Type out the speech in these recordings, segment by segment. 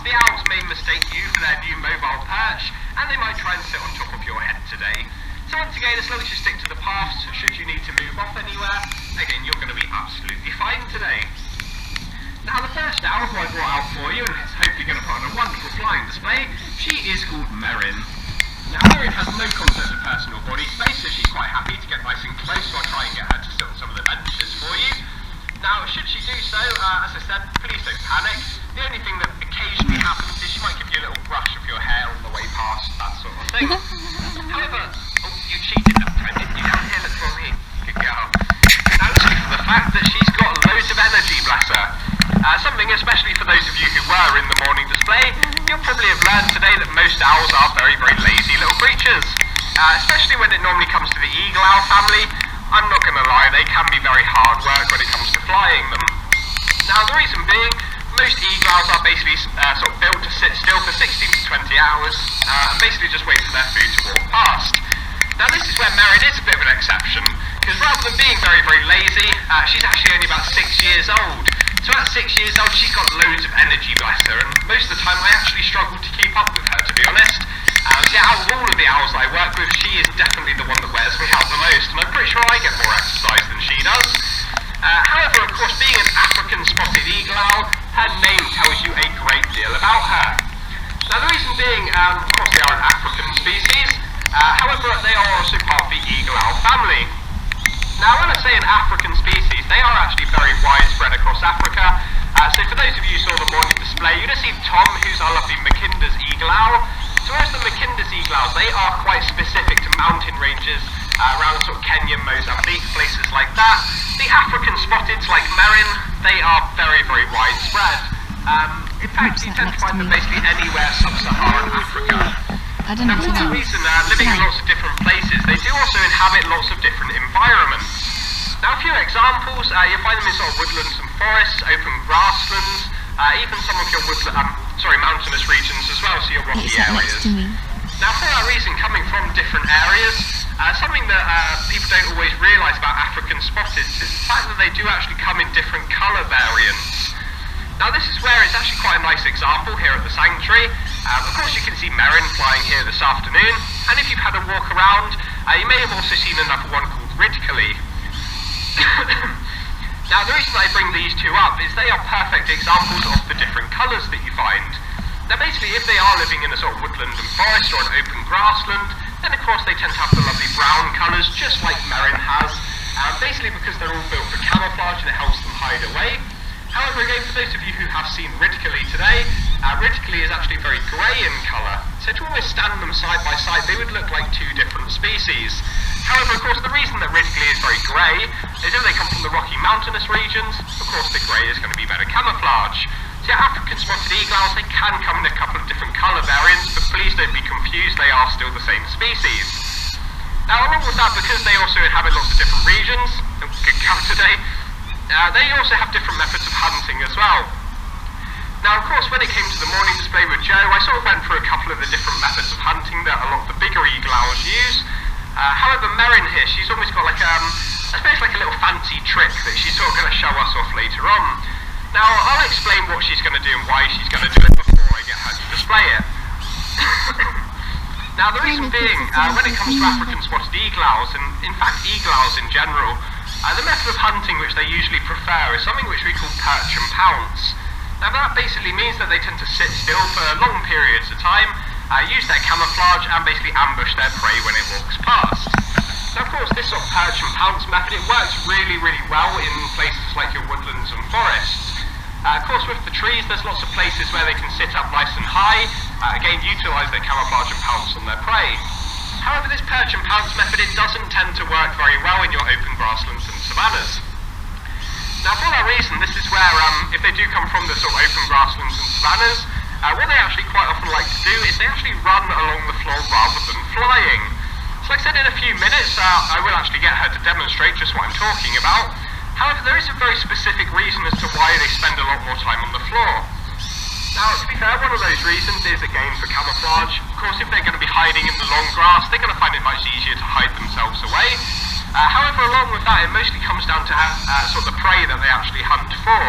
the owls may mistake you for their new mobile perch, and they might try and sit on top of your head today. So once again, as long as you stick to the paths, should you need to move off anywhere, again, you're going to be absolutely fine today. Now the first owl who I brought out for you, and is hopefully going to put on a wonderful flying display, she is called Merrin. Now Merrin has no concept of personal body space, so she's quite happy to get nice and close, so I'll try and get her to sit on some of the benches for you. Now should she do so, as I said, please don't panic. The only thing that occasionally happens is she might give you a little brush of your hair on the way past, that sort of thing. However, you cheated that time, didn't you? Down here, look for me. Good girl. Now let's look for the fact that she's got loads of energy, bless her. Something, especially for those of you who were in the morning display, you'll probably have learned today that most owls are very, very lazy little creatures. Especially when it normally comes to the eagle owl family. I'm not going to lie, they can be very hard work when it comes to flying them. Now the reason being, most eagle owls are basically sort of built to sit still for 16 to 20 hours and basically just wait for their food to walk past. Now this is where Merrin is a bit of an exception, because rather than being very, very lazy, she's actually only about 6 years old. So at 6 years old, she's got loads of energy, bless her, and most of the time I actually struggle to keep up with her, to be honest. So out of all of the owls I work with, she is definitely the one that wears me out the most, and I'm pretty sure I get more exercise than she does. However, of course, being an African spotted eagle owl, her name tells you a great deal about her. Now the reason being, of course they are an African species, however they are also part of the eagle owl family. Now when I say an African species, they are actually very widespread across Africa. So for those of you who saw the morning display, you'd have seen Tom, who's our lovely Mackinder's eagle owl. So whereas the Mackinder's eagle owls, they are quite specific to mountain ranges around sort of Kenya, Mozambique, places like that. The African spotteds like Merrin, they are very, very widespread. In fact, you tend to find them basically anywhere sub-Saharan Africa. Now for that reason, living in lots of different places, they do also inhabit lots of different environments. Now a few examples, you'll find them in sort of woodlands and forests, open grasslands, even some of your mountainous regions as well, so your rocky areas. Now for that reason, coming from different areas, something that people don't always realise about African spotteds is the fact that they do actually come in different colour variants. Now this is where it's actually quite a nice example here at the sanctuary. Of course you can see Merrin flying here this afternoon, and if you've had a walk around, you may have also seen another one called Ridcully. Now the reason I bring these two up is they are perfect examples of the different colours that you find. Now basically if they are living in a sort of woodland and forest or an open grassland, then of course they tend to have the lovely brown colours just like Merrin has, basically because they're all built for camouflage and it helps them hide away. However, again, for those of you who have seen Ridcully today, Ridcully is actually very grey in colour, so to always stand them side by side, they would look like two different species. However, of course, the reason that Ridcully is very grey is if they come from the rocky mountainous regions, of course the grey is going to be better camouflage. So African spotted eagle owls, they can come in a couple of different colour variants, but please don't be confused, they are still the same species. Now, along with that, because they also inhabit lots of different regions, good cow today, they also have different methods of hunting as well. Now, of course, when it came to the morning display with Joe, I sort of went through a couple of the different methods of hunting that a lot of the bigger eagle owls use. However, Merrin here, she's almost got like I suppose like a little fancy trick that she's sort of going to show us off later on. Now, I'll explain what she's going to do and why she's going to do it before I get her to display it. Now, the reason being, when it comes to African spotted eagle owls, and in fact eagle owls in general, the method of hunting which they usually prefer is something which we call perch and pounce. Now that basically means that they tend to sit still for long periods of time, use their camouflage and basically ambush their prey when it walks past. Now of course this sort of perch and pounce method, it works really, really well in places like your woodlands and forests. Of course with the trees there's lots of places where they can sit up nice and high, again utilise their camouflage and pounce on their prey. However, this perch and pounce method, it doesn't tend to work very well in your open grasslands and savannas. Now for that reason, this is where, if they do come from the sort of open grasslands and savannas, what they actually quite often like to do is they actually run along the floor rather than flying. So like I said, in a few minutes, I will actually get her to demonstrate just what I'm talking about. However, there is a very specific reason as to why they spend a lot more time on the floor. Now, to be fair, one of those reasons is again for camouflage. Of course, if they're going to be hiding in the long grass, they're going to find it much easier to hide themselves away. However, along with that, it mostly comes down to sort of the prey that they actually hunt for.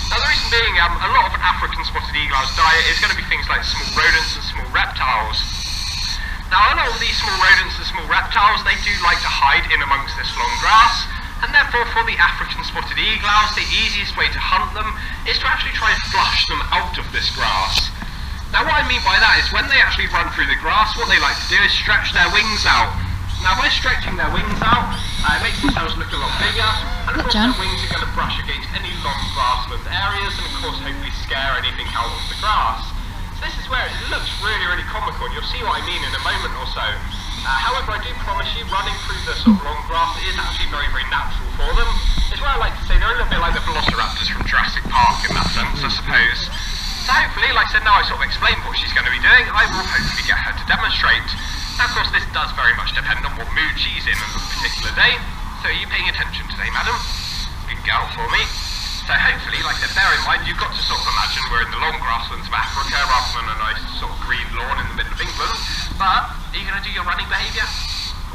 Now the reason being, a lot of an African spotted eagle owl's diet is going to be things like small rodents and small reptiles. Now a lot of these small rodents and small reptiles, they do like to hide in amongst this long grass, and therefore for the African spotted eagle owls, the easiest way to hunt them is to actually try and flush them out of this grass. Now what I mean by that is when they actually run through the grass, what they like to do is stretch their wings out. Now by stretching their wings out, it makes themselves look a lot bigger, and of course their wings are going to brush against any long grassland areas, and of course hopefully scare anything out of the grass. So this is where it looks really, really comical, and you'll see what I mean in a moment or so. However, I do promise you, running through the sort of long grass is actually very, very natural for them. It's where I like to say they're a little bit like the velociraptors from Jurassic Park in that sense, I suppose. So hopefully, like I said, now I sort of explained what she's going to be doing, I will hopefully get her to demonstrate. Now, of course, this does very much depend on what mood she's in on a particular day. So are you paying attention today, madam? Good girl for me. So hopefully, like I said, bear in mind, you've got to sort of imagine we're in the long grasslands of Africa rather than a nice sort of green lawn in the middle of England. But are you going to do your running behaviour?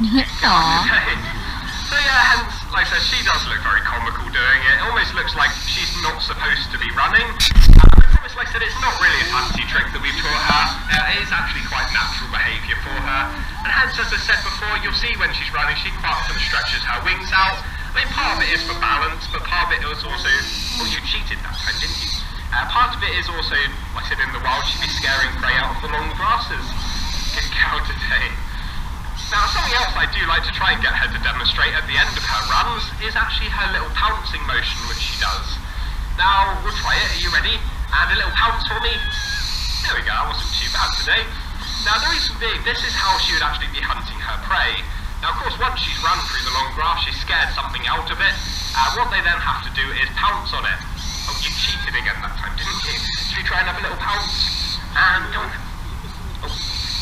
So yeah, hence, like I said, she does look very comical doing it. It almost looks like she's not supposed to be running. I promise, like I said, it's not really a fancy trick that we've taught her. It is actually quite natural behaviour for her. And hence, as I said before, you'll see when she's running, she quite often stretches her wings out. I mean, part of it is for balance, but part of it is also... Well, you cheated that time, didn't you? Part of it is also, like I said, in the wild, she'd be scaring prey out of the long grasses. Good cow today. Now, something else I do like to try and get her to demonstrate at the end of her runs is actually her little pouncing motion, which she does. Now, we'll try it. Are you ready? And a little pounce for me. There we go, that wasn't too bad today. Now, the reason being, this is how she would actually be hunting her prey. Now, of course, once she's run through the long grass, she's scared something out of it. What they then have to do is pounce on it. Oh, you cheated again that time, didn't you? Should we try and have a little pounce? And go on. Oh,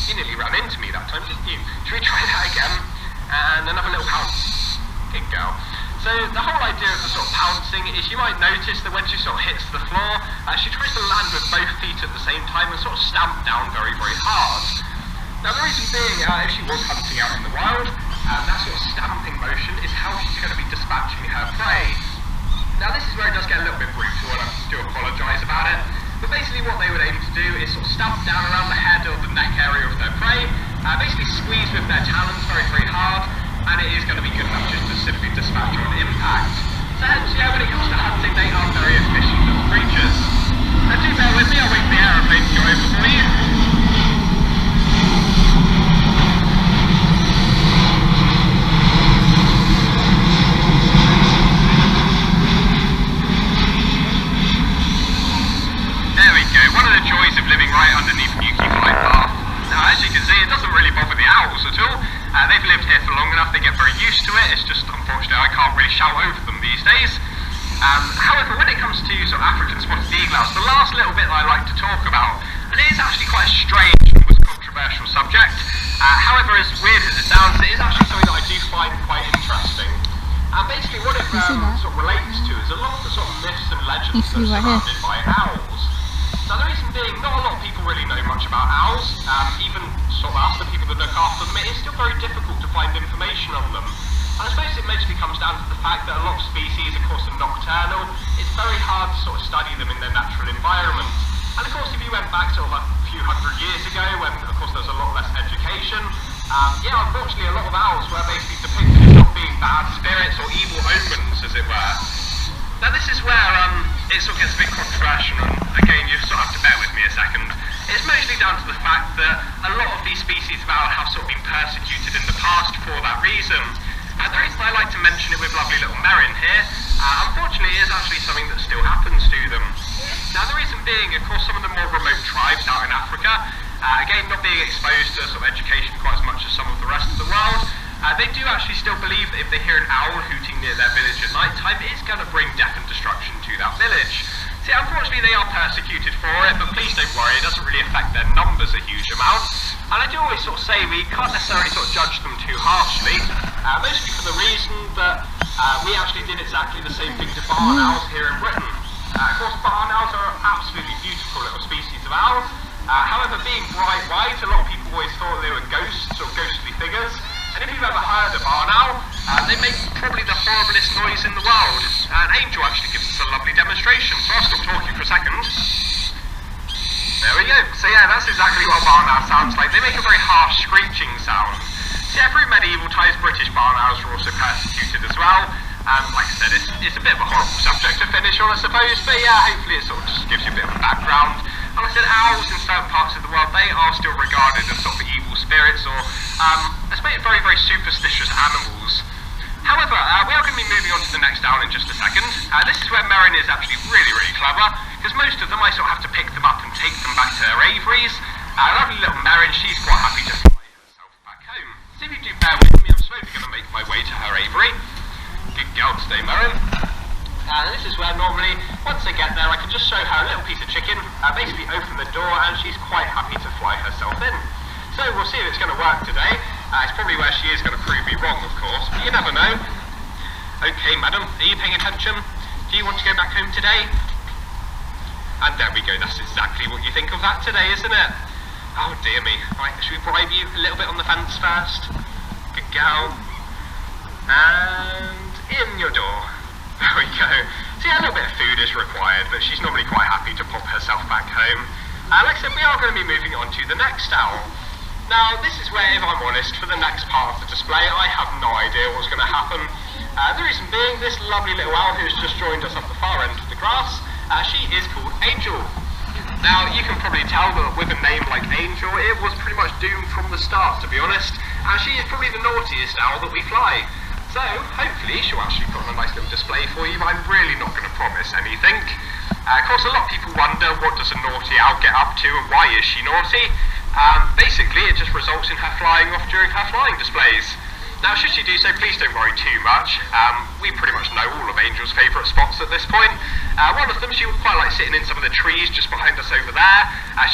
you nearly ran into me that time, didn't you? Should we try that again? And another little pounce. Good girl. So the whole idea of the sort of pouncing is you might notice that when she sort of hits the floor, she tries to land with both feet at the same time and sort of stamp down very, very hard. Now the reason being, if she was hunting out in the wild, that sort of stamping motion is how she's going to be dispatching her prey. Now this is where it does get a little bit brutal, and I do apologise about it. But basically what they would aim to do is sort of stamp down around the head or the neck area of their prey, basically squeeze with their talons very, very hard, and it is going to be good enough just to simply dispatch on impact. So hence, yeah, when it comes to hunting, they are very efficient little creatures. Now do bear with me, I'll wait for the aeroplane to go over for you. There we go, one of the joys of living right underneath Newquay Flight Path. Now as you can see, it doesn't really bother the owls at all. They've lived here for long enough, they get very used to it. It's just, unfortunately, I can't really shout over them these days. However, when it comes to sort of African spotted eagle owls, the last little bit that I like to talk about, and it is actually quite a strange and almost controversial subject. However, as weird as it sounds, it is actually something that I do find quite interesting. And basically what it sort of relates to is a lot of the sort of myths and legends that are surrounded by owls. Now the reason being, not a lot of people really know much about owls, even sort of us, the people that look after them, it is still very difficult to find information on them. And I suppose it mostly comes down to the fact that a lot of species, of course, are nocturnal. It's very hard to sort of study them in their natural environment. And of course, if you went back sort of a few hundred years ago, when of course there was a lot less education, yeah, unfortunately a lot of owls were basically depicted as not being bad spirits or evil omens, as it were. Now this is where it sort of gets a bit controversial, and again you sort of have to bear with me a second. It's mostly down to the fact that a lot of these species of owl have sort of been persecuted in the past for that reason. The reason I like to mention it with lovely little Merrin here, unfortunately it is actually something that still happens to them. Now the reason being, of course, some of the more remote tribes out in Africa, again not being exposed to sort of education quite as much as some of the rest of the world, they do actually still believe that if they hear an owl hooting near their village at night time, it's going to bring death and destruction to that village. See, unfortunately they are persecuted for it, but please don't worry, it doesn't really affect their numbers a huge amount. And I do always sort of say we can't necessarily sort of judge them too harshly, mostly for the reason that we actually did exactly the same thing to barn owls here in Britain. Of course, barn owls are absolutely beautiful little species of owls. However, being bright white, a lot of people always thought they were ghosts or ghostly figures. And if you've ever heard a barn owl, They make probably the horriblest noise in the world, and Angel actually gives us a lovely demonstration, so I'll stop talking for a second. There we go. So yeah, that's exactly what a barn owl sounds like. They make a very harsh screeching sound. So yeah, through medieval times, British barn owls were also persecuted as well. Like I said, it's a bit of a horrible subject to finish on, I suppose, but yeah, hopefully it sort of just gives you a bit of a background. And like I said, owls in certain parts of the world, they are still regarded as sort of evil spirits or, I suppose, very, very superstitious animals. However, we are going to be moving on to the next owl in just a second. This is where Merrin is actually really, really clever, because most of them I sort of have to pick them up and take them back to her aviaries. Lovely little Merrin, she's quite happy to fly herself back home. So if you do bear with me, I'm slowly going to make my way to her aviary. Good girl today, Merrin. And this is where normally, once I get there, I can just show her a little piece of chicken, basically open the door, and she's quite happy to fly herself in. So we'll see if it's going to work today. It's probably where she is going to prove me wrong, of course, but you never know. Okay, madam, are you paying attention? Do you want to go back home today? And there we go, that's exactly what you think of that today, isn't it? Oh dear me. Right, should we bribe you a little bit on the fence first? Good girl. And in your door. There we go. So yeah, a little bit of food is required, but she's normally quite happy to pop herself back home. Like I said, we are going to be moving on to the next owl. Now, this is where, if I'm honest, for the next part of the display, I have no idea what's going to happen. The reason being, this lovely little owl who's just joined us up the far end of the grass, she is called Angel. Now, you can probably tell that with a name like Angel, it was pretty much doomed from the start, to be honest. She is probably the naughtiest owl that we fly. So, hopefully, she'll actually put on a nice little display for you, but I'm really not going to promise anything. Of course, a lot of people wonder, what does a naughty owl get up to, and why is she naughty? Basically, it just results in her flying off during her flying displays. Now, should she do so, please don't worry too much. We pretty much know all of Angel's favourite spots at this point. One of them, she would quite like sitting in some of the trees just behind us over there.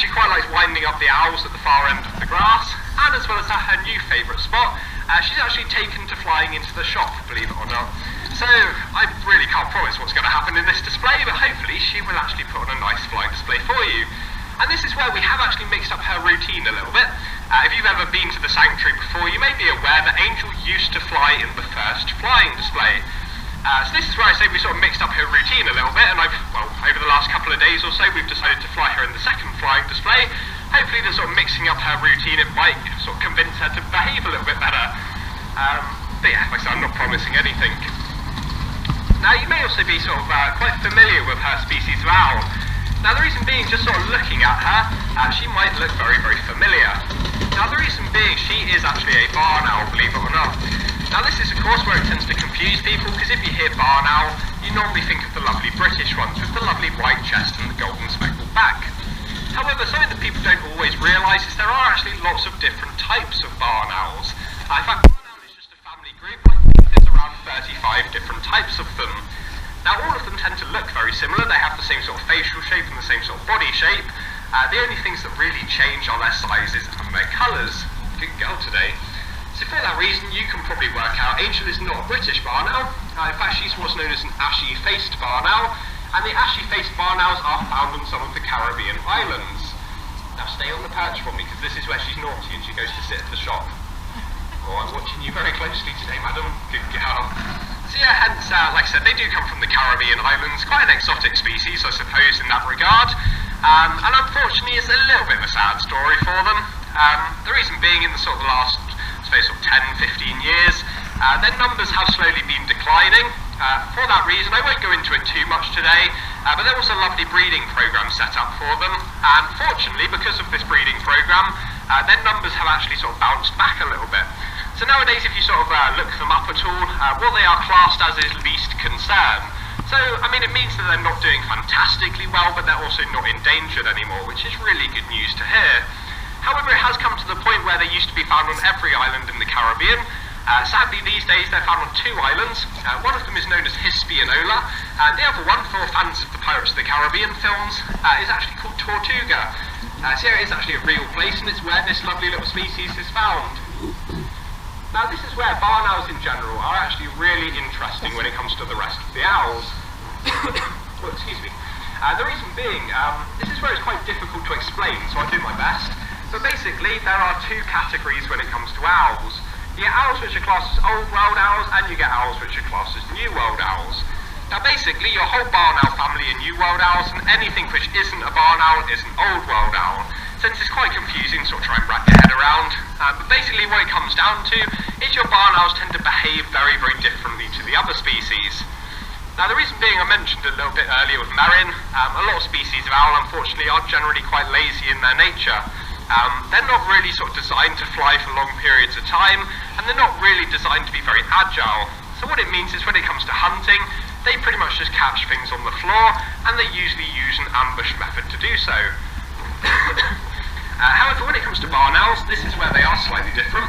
She quite likes winding up the owls at the far end of the grass. And as well as that, her new favourite spot, she's actually taken to flying into the shop, believe it or not. So, I really can't promise what's going to happen in this display, but hopefully she will actually put on a nice flying display for you. And this is where we have actually mixed up her routine a little bit. If you've ever been to the sanctuary before, you may be aware that Angel used to fly in the first flying display. So this is where I say we sort of mixed up her routine a little bit, and over the last couple of days or so, we've decided to fly her in the second flying display. Hopefully the sort of mixing up her routine, it might sort of convince her to behave a little bit better. But yeah, like I said, I'm not promising anything. Now, you may also be sort of quite familiar with her species of owl. Now, the reason being, just sort of looking at her, she might look very, very familiar. Now, the reason being, she is actually a barn owl, believe it or not. Now, this is, of course, where it tends to confuse people, because if you hear barn owl, you normally think of the lovely British ones with the lovely white chest and the golden speckled back. However, something that people don't always realise is there are actually lots of different types of barn owls. In fact, barn owl is just a family group. I think there's around 35 different types of them. Now, all of them tend to look very similar. They have the same sort of facial shape and the same sort of body shape. The only things that really change are their sizes and their colours. Good girl today. So for that reason, you can probably work out Angel is not a British barn owl. In fact, she's what's known as an ashy-faced barn owl. And the ashy-faced barn owls are found on some of the Caribbean islands. Now, stay on the perch for me, because this is where she's naughty and she goes to sit at the shop. Oh, I'm watching you very closely today, madam. Good girl. So yeah, hence, like I said, they do come from the Caribbean islands. Quite an exotic species, I suppose, in that regard. And unfortunately, it's a little bit of a sad story for them. The reason being, in the sort of last, I suppose, sort of 10, 15 years, their numbers have slowly been declining. For that reason, I won't go into it too much today, but there was a lovely breeding program set up for them. And fortunately, because of this breeding program, their numbers have actually sort of bounced back a little bit. So nowadays, if you sort of look them up at all, what they are classed as is least concern. So, I mean, it means that they're not doing fantastically well, but they're also not endangered anymore, which is really good news to hear. However, it has come to the point where they used to be found on every island in the Caribbean. Sadly, these days, they're found on 2 islands. One of them is known as Hispaniola, and the other one, for fans of the Pirates of the Caribbean films, is actually called Tortuga. So yeah, it's actually a real place, and it's where this lovely little species is found. Now, this is where barn owls in general are actually really interesting when it comes to the rest of the owls. Well, excuse me. The reason being, this is where it's quite difficult to explain, so I'll do my best. But basically, there are 2 categories when it comes to owls. You get owls which are classed as old world owls, and you get owls which are classed as new world owls. Now basically your whole barn owl family are new world owls, and anything which isn't a barn owl is an old world owl. Since it's quite confusing to sort of try and wrap your head around, but basically what it comes down to is your barn owls tend to behave very, very differently to the other species. Now the reason being, I mentioned a little bit earlier with Merrin, a lot of species of owl unfortunately are generally quite lazy in their nature. They're not really sort of designed to fly for long periods of time, and they're not really designed to be very agile. So what it means is when it comes to hunting, they pretty much just catch things on the floor, and they usually use an ambush method to do so. However, when it comes to barn owls, this is where they are slightly different.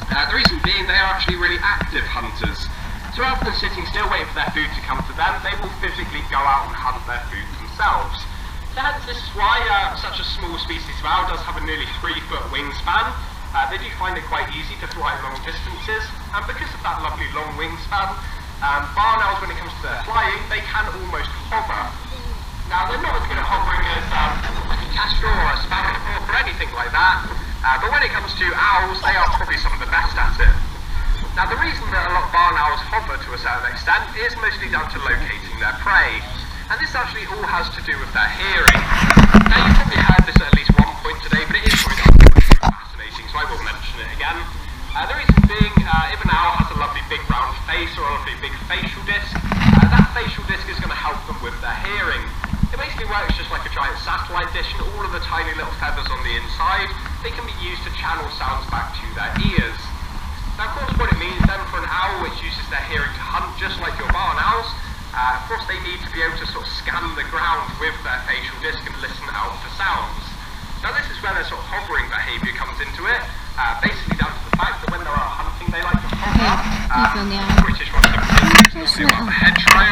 The reason being, they are actually really active hunters. So rather than sitting still waiting for their food to come to them, they will physically go out and hunt their food themselves. So hence this is why such a small species of owl does have a nearly 3-foot wingspan. They do find it quite easy to fly long distances, and because of that lovely long wingspan, barn owls, when it comes to their flying, they can almost hover. Now they're not as good at hovering as like a kestrel or a sparrow or anything like that, but when it comes to owls, they are probably some of the best at it. Now the reason that a lot of barn owls hover to a certain extent is mostly down to locating their prey, and this actually all has to do with their hearing. Now you've probably heard this at least one point today, but it is something that's fascinating, so I will mention it again. The reason being, if an owl has a lovely big round face or a lovely big facial disc, that facial disc is going to help them with their hearing. It basically works just like a giant satellite dish, and all of the tiny little feathers on the inside, they can be used to channel sounds back to their ears. Now of course what it means then for an owl which uses their hearing to hunt just like your barn owls, of course they need to be able to sort of scan the ground with their facial disc and listen out for sounds. Now this is where their sort of hovering behaviour comes into it, basically down to the fact that when they're out hunting they like to hover. British ones about the hedgerow.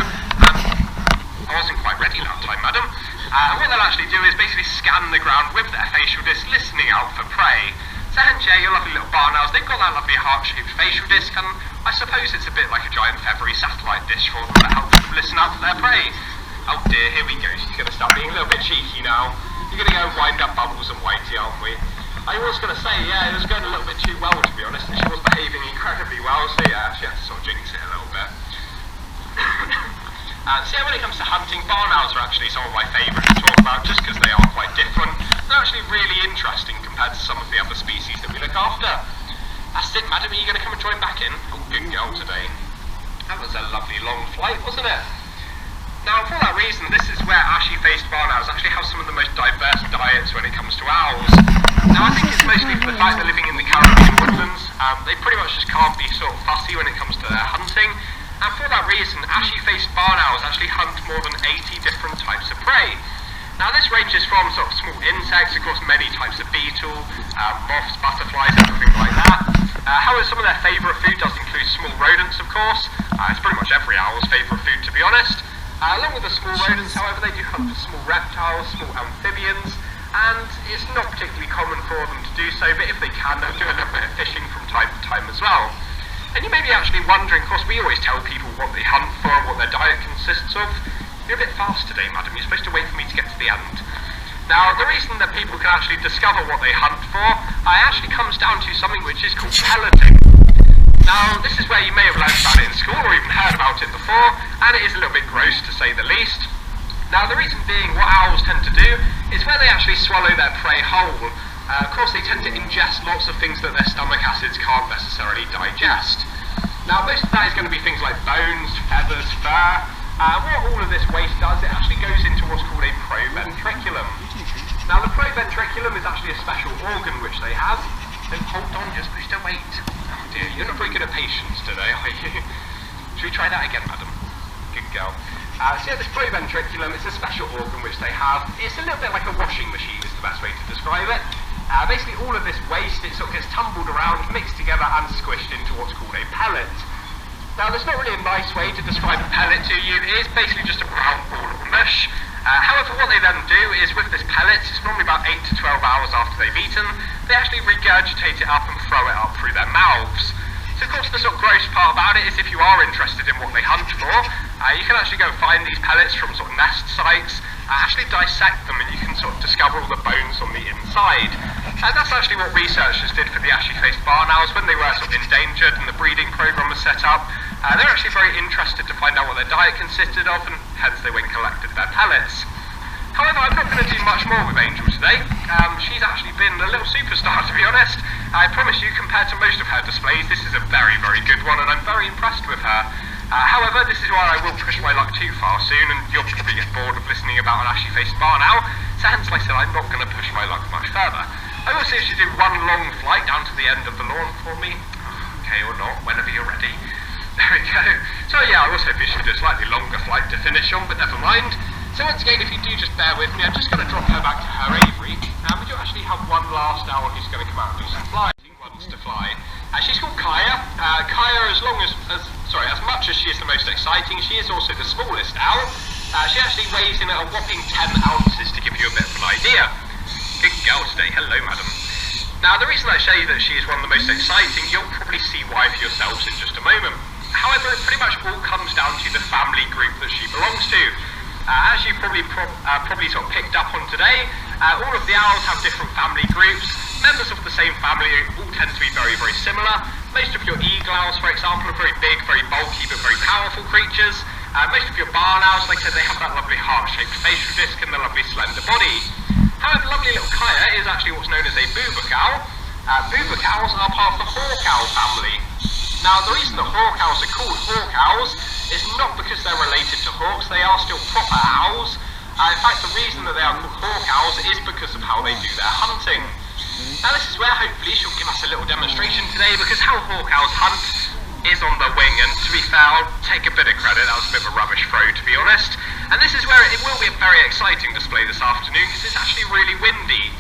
I wasn't quite ready that time, madam. And what they'll actually do is basically scan the ground with their facial disc, listening out for prey. So hence, yeah, your lovely little barn owls, they've got that lovely heart-shaped facial disc, and I suppose it's a bit like a giant feathery satellite dish for them that helps them listen out for their prey. Oh dear, here we go. She's going to start being a little bit cheeky now. You're going to go and wind up Bubbles and Whitey, aren't we? I was going to say, yeah, it was going a little bit too well, to be honest, and she was behaving incredibly well, so yeah, she had to sort of jinx it a little bit. So yeah, when it comes to hunting, barn owls are actually some of my favourites to talk about, just because they are quite different. They're actually really interesting compared to some of the other species that we look after. That's it, madam, are you going to come and join back in? Oh, good girl today. That was a lovely long flight, wasn't it? Now, for that reason, this is where ashy-faced barn owls actually have some of the most diverse diets when it comes to owls. Now, I think it's mostly for the fact they're living in the Caribbean woodlands. They pretty much just can't be sort of fussy when it comes to their hunting. And for that reason, ashy-faced barn owls actually hunt more than 80 different types of prey. Now this ranges from sort of small insects, of course many types of beetle, moths, butterflies, everything like that. However, some of their favourite food does include small rodents, of course. It's pretty much every owl's favourite food, to be honest. Along with the small rodents, however, they do hunt for small reptiles, small amphibians, and it's not particularly common for them to do so, but if they can, they'll do a little bit of fishing from time to time as well. And you may be actually wondering, of course, we always tell people what they hunt for and what their diet consists of. You're a bit fast today, madam. You're supposed to wait for me to get to the end. Now, the reason that people can actually discover what they hunt for actually comes down to something which is called pelleting. Now, this is where you may have learned about it in school or even heard about it before, and it is a little bit gross to say the least. Now, the reason being, what owls tend to do is where they actually swallow their prey whole. Of course, they tend to ingest lots of things that their stomach acids can't necessarily digest. Now, most of that is going to be things like bones, feathers, fur. What all of this waste does, it actually goes into what's called a proventriculum. Now, the proventriculum is actually a special organ which they have. So hold on, you're supposed to wait. Oh dear, you're not very good at patience today, are you? Should we try that again, madam? Good girl. So yeah, this proventriculum is a special organ which they have. It's a little bit like a washing machine is the best way to describe it. Basically all of this waste, it sort of gets tumbled around, mixed together and squished into what's called a pellet. Now there's not really a nice way to describe a pellet to you, it is basically just a brown ball of mush. However, what they then do is with this pellet, it's normally about 8 to 12 hours after they've eaten, they actually regurgitate it up and throw it up through their mouths. So of course the sort of gross part about it is if you are interested in what they hunt for, you can actually go and find these pellets from sort of nest sites, actually dissect them and you can sort of discover all the bones on the inside. And that's actually what researchers did for the ashy-faced barn owls when they were sort of endangered and the breeding program was set up. They were actually very interested to find out what their diet consisted of, and hence they went and collected their pellets. However, I'm not going to do much more with Angel today. She's actually been a little superstar, to be honest. I promise you, compared to most of her displays, this is a very, very good one, and I'm very impressed with her. However, this is why I will push my luck too far soon, and you'll probably get bored of listening about an ashy-faced barn owl, so hence like I said, I'm not going to push my luck much further. I will see if she do one long flight down to the end of the lawn for me. Okay, or not, whenever you're ready. There we go. So yeah, I was hoping she did a slightly longer flight to finish on, but never mind. So once again, if you do just bear with me, I'm just going to drop her back to her aviary. We do actually have one last owl who's going to come out and do some flying. Wants to fly. She's called Kaya. Kaya, as much as she is the most exciting, she is also the smallest owl. She actually weighs in at a whopping 10 ounces to give you a bit of an idea. Good girl today. Hello, madam. Now, the reason I say that she is one of the most exciting, you'll probably see why for yourselves in just a moment. However, it pretty much all comes down to the family group that she belongs to. As you probably sort of picked up on today, all of the owls have different family groups. Members of the same family all tend to be very, very similar. Most of your eagle owls, for example, are very big, very bulky, but very powerful creatures. Most of your barn owls, like I said, they have that lovely heart-shaped facial disc and the lovely slender body. However, lovely little Kaya is actually what's known as a boobook owl. Boobook owls are part of the hawk owl family. Now, the reason the hawk owls are called hawk owls is not because they're related to hawks, they are still proper owls. In fact, the reason that they are called hawk owls is because of how they do their hunting. Now, this is where hopefully she'll give us a little demonstration today, because how hawk owls hunt is on the wing, and to be fair, I'll take a bit of credit, that was a bit of a rubbish throw, to be honest. And this is where it will be a very exciting display this afternoon, because it's actually really windy.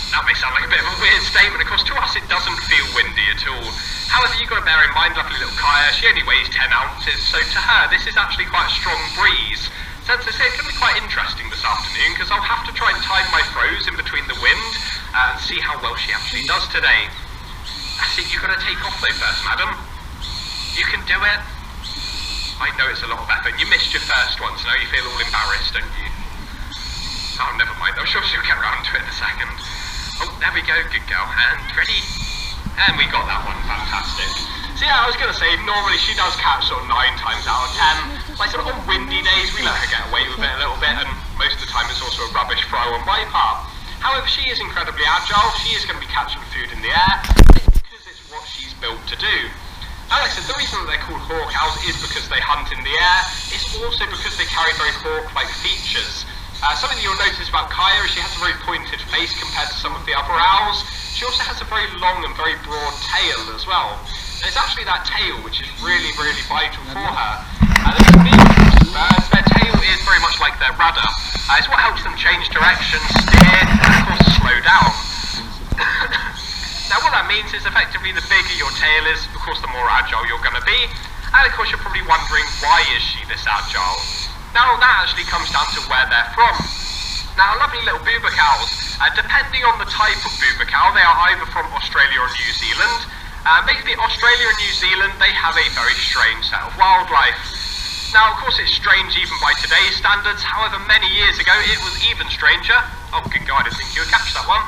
That may sound like a bit of a weird statement, of course to us it doesn't feel windy at all. However, you've got to bear in mind, lovely little Kaya, she only weighs 10 ounces, so to her this is actually quite a strong breeze. So as I say, it's going to be quite interesting this afternoon, because I'll have to try and time my throws in between the wind, and see how well she actually does today. I think you've got to take off though first, madam. You can do it. I know it's a lot of effort. You missed your first one, so now you feel all embarrassed, don't you? Oh, never mind. I'm sure she'll get around to it in a second. Oh, there we go. Good girl. And ready? And we got that one. Fantastic. So yeah, I was going to say, normally she does catch sort of 9 times out of 10. Like sort of on windy days, we let her get away with it a little bit, and most of the time it's also a rubbish throw on my part. However, she is incredibly agile. She is going to be catching food in the air. It's because it's what she's built to do. Now, like I said, the reason that they're called hawk owls is because they hunt in the air. It's also because they carry very hawk-like features. Something that you'll notice about Kaya is she has a very pointed face compared to some of the other owls. She also has a very long and very broad tail as well. And it's actually that tail which is really, really vital for her. Their tail is very much like their rudder. It's what helps them change direction, steer, and of course slow down. Now what that means is effectively the bigger your tail is, of course the more agile you're going to be. And of course you're probably wondering, why is she this agile? Now that actually comes down to where they're from. Now lovely little boobook owls, depending on the type of boobook owl, they are either from Australia or New Zealand. Basically Australia and New Zealand, they have a very strange set of wildlife. Now of course it's strange even by today's standards, however many years ago it was even stranger. Oh good God, I didn't think you would catch that one.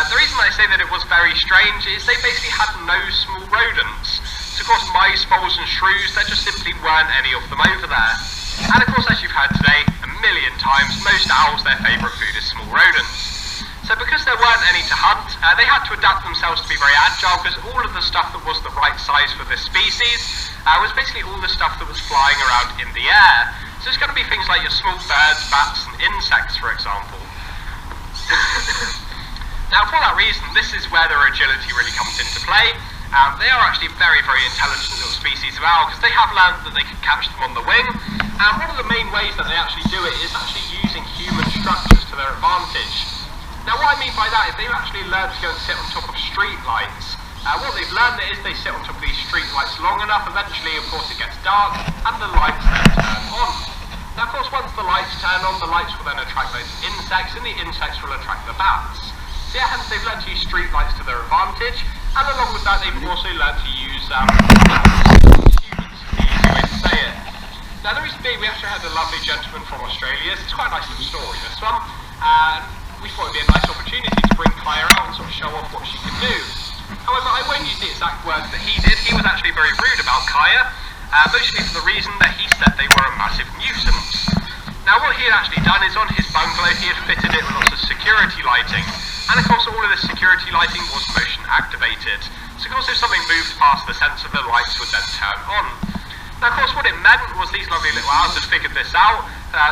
The reason I say that it was very strange is they basically had no small rodents. So of course mice, voles and shrews, there just simply weren't any of them over there. And of course, as you've heard today a million times, most owls, their favourite food is small rodents. So because there weren't any to hunt, they had to adapt themselves to be very agile, because all of the stuff that was the right size for this species was basically all the stuff that was flying around in the air. So it's going to be things like your small birds, bats and insects, for example. Now for that reason, this is where their agility really comes into play. They are actually very, very intelligent little species of owl, because they have learned that they can catch them on the wing. And one of the main ways that they actually do it is actually using human structures to their advantage. Now what I mean by that is they've actually learned to go and sit on top of street lights. What they've learned is they sit on top of these street lights long enough, eventually of course it gets dark, and the lights then turn on. Now of course once the lights turn on, the lights will then attract those insects, and the insects will attract the bats. So yeah, hence they've learned to use street lights to their advantage. And along with that, they've also learned to use humans, the easy way to say it. Now, the reason being, we actually had a lovely gentleman from Australia. It's quite a nice little story, this one. And we thought it would be a nice opportunity to bring Kaya out and sort of show off what she can do. However, I won't use the exact words that he did. He was actually very rude about Kaya, mostly for the reason that he said they were a massive nuisance. Now, what he had actually done is on his bungalow, he had fitted it with lots of security lighting. And of course, all of this security lighting was motion activated. So of course, if something moved past the sensor, the lights would then turn on. Now, of course, what it meant was these lovely little owls had figured this out.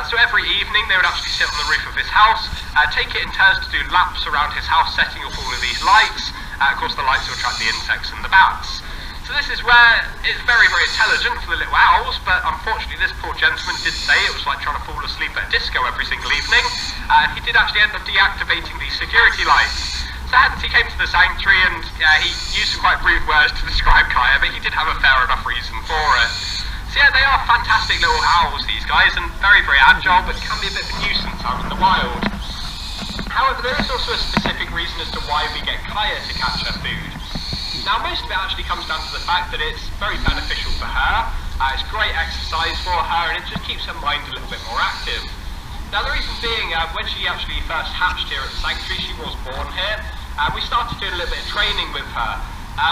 So every evening, they would actually sit on the roof of his house, take it in turns to do laps around his house, setting off all of these lights. Of course, the lights will attract the insects and the bats. So this is where it's very, very intelligent for the little owls, but unfortunately, this poor gentleman did say it was like trying to fall asleep at a disco every single evening, and he did actually end up deactivating these security lights. So hence he came to the sanctuary, and he used some quite rude words to describe Kaya, but he did have a fair enough reason for it. So yeah, they are fantastic little owls, these guys, and very, very agile, but can be a bit of a nuisance out in the wild. However, there is also a specific reason as to why we get Kaya to catch her food. Now, most of it actually comes down to the fact that it's very beneficial for her, it's great exercise for her, and it just keeps her mind a little bit more active. Now, the reason being, when she actually first hatched here at the sanctuary, she was born here, we started doing a little bit of training with her.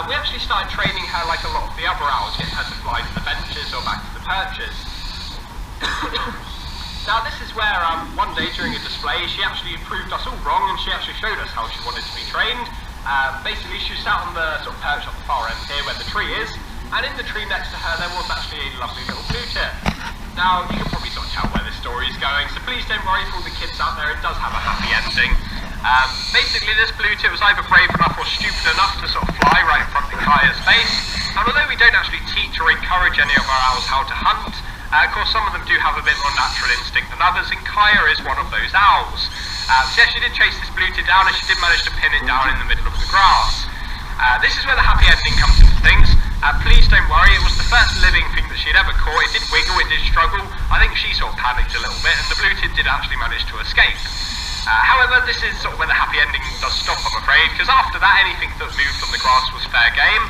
We actually started training her like a lot of the other owls, getting her to fly to the benches or back to the perches. Now this is where one day during a display she actually proved us all wrong, and she actually showed us how she wanted to be trained. Basically she sat on the sort of perch at the far end here where the tree is, and in the tree next to her there was actually a lovely little blue tit. Now you can probably sort of tell where this story is going, so please don't worry for all the kids out there, it does have a happy ending. Basically this blue tit was either brave enough or stupid enough to sort of fly right in front of Kaya's face, and although we don't actually teach or encourage any of our owls how to hunt, of course some of them do have a bit more natural instinct than others, and Kaya is one of those owls. So yeah, she did chase this blue tit down, and she did manage to pin it down in the middle of the grass. This is where the happy ending comes into things. Please don't worry, it was the first living thing that she'd ever caught. It did wiggle, it did struggle. I think she sort of panicked a little bit, and the blue tit did actually manage to escape. However, this is sort of where the happy ending does stop, I'm afraid, because after that, anything that moved on the grass was fair game.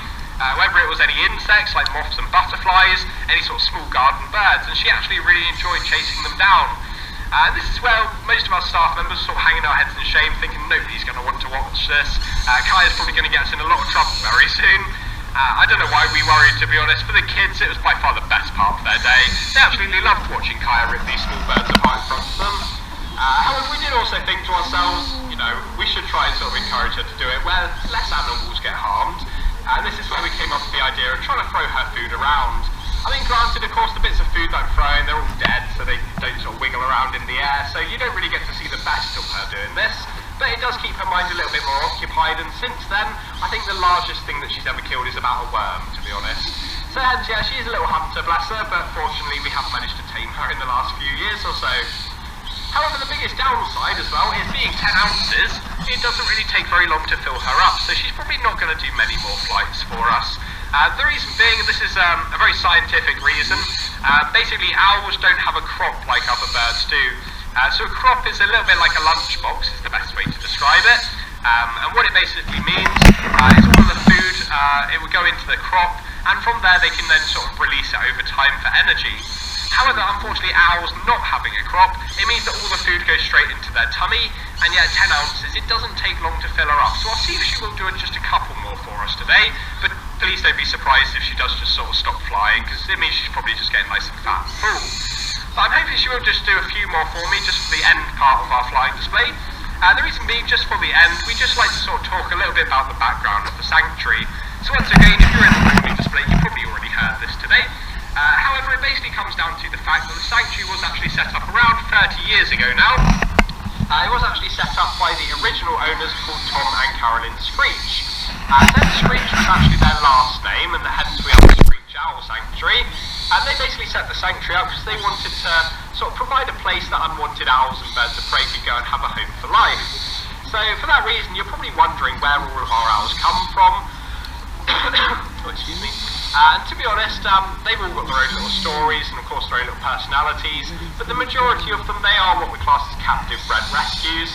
Whether it was any insects like moths and butterflies, any sort of small garden birds, and she actually really enjoyed chasing them down. This is where most of our staff members sort of hanging our heads in shame, thinking nobody's going to want to watch this. Kaya's probably going to get us in a lot of trouble very soon. I don't know why we worried, to be honest. For the kids, it was by far the best part of their day. They absolutely loved watching Kaya rip these small birds apart in front of them. However, we did also think to ourselves, you know, we should try and sort of encourage her to do it where less animals get harmed. And this is where we came up with the idea of trying to throw her food around. I mean, granted, of course, the bits of food that I'm throwing, they're all dead, so they don't sort of wiggle around in the air, so you don't really get to see the best of her doing this. But it does keep her mind a little bit more occupied, and since then, I think the largest thing that she's ever killed is about a worm, to be honest. So hence, yeah, she is a little hunter, bless her, but fortunately we haven't managed to tame her in the last few years or so. However, the biggest downside as well is being 10 ounces, it doesn't really take very long to fill her up, so she's probably not going to do many more flights for us. The reason being, this is a very scientific reason. Basically, owls don't have a crop like other birds do. So a crop is a little bit like a lunchbox, is the best way to describe it. And what it basically means is all of the food, it would go into the crop, and from there they can then sort of release it over time for energy. However, unfortunately, owls not having a crop, it means that all the food goes straight into their tummy, and yet 10 ounces, it doesn't take long to fill her up. So I'll see if she will do just a couple more for us today, but please don't be surprised if she does just sort of stop flying, because it means she's probably just getting nice and fat and full. But I'm hoping she will just do a few more for me, just for the end part of our flying display. The reason being, just for the end, we just like to sort of talk a little bit about the background of the sanctuary. So once again, if you're in the movie display, you probably already heard this today. However, it basically comes down to the fact that the sanctuary was actually set up around 30 years ago now. It was actually set up by the original owners called Tom and Carolyn Screech. Then Screech was actually their last name, and hence we have the Screech Owl Sanctuary. And they basically set the sanctuary up because they wanted to sort of provide a place that unwanted owls and birds of prey could go and have a home for life. So for that reason, you're probably wondering where all of our owls come from. Oh, excuse me. And to be honest, they've all got their own little stories and of course their own little personalities, but the majority of them, they are what we class as captive bred rescues.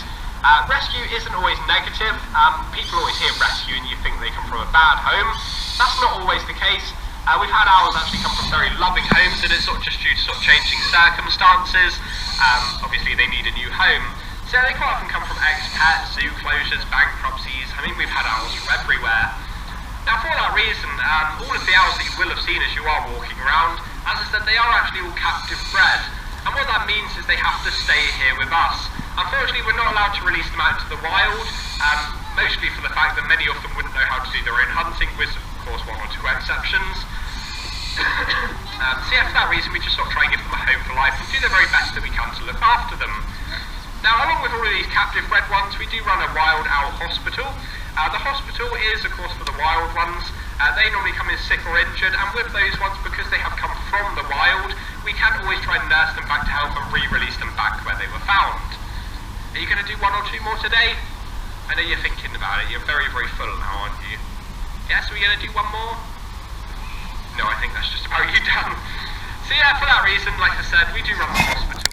Rescue isn't always negative. People always hear rescue and you think they come from a bad home. That's not always the case. We've had owls actually come from very loving homes, and it's sort of just due to sort of changing circumstances. Obviously they need a new home. So they quite often come from expats, zoo closures, bankruptcies. I mean, we've had owls from everywhere. Now for that reason, all of the owls that you will have seen as you are walking around, as I said, they are actually all captive bred. And what that means is they have to stay here with us. Unfortunately, we're not allowed to release them out to the wild, mostly for the fact that many of them wouldn't know how to do their own hunting, with of course one or two exceptions. So yeah, for that reason we just sort of try and give them a home for life and do the very best that we can to look after them. Now along with all of these captive bred ones, we do run a wild owl hospital. The hospital is of course for the wild ones. They normally come in sick or injured, and with those ones, because they have come from the wild, we can always try and nurse them back to health and re-release them back where they were found. Are you going to do one or two more today? I know you're thinking about it, you're very, very full now, aren't you? Yes, are we going to do one more? No, I think that's just about you done. So yeah, for that reason, like I said, we do run the hospital.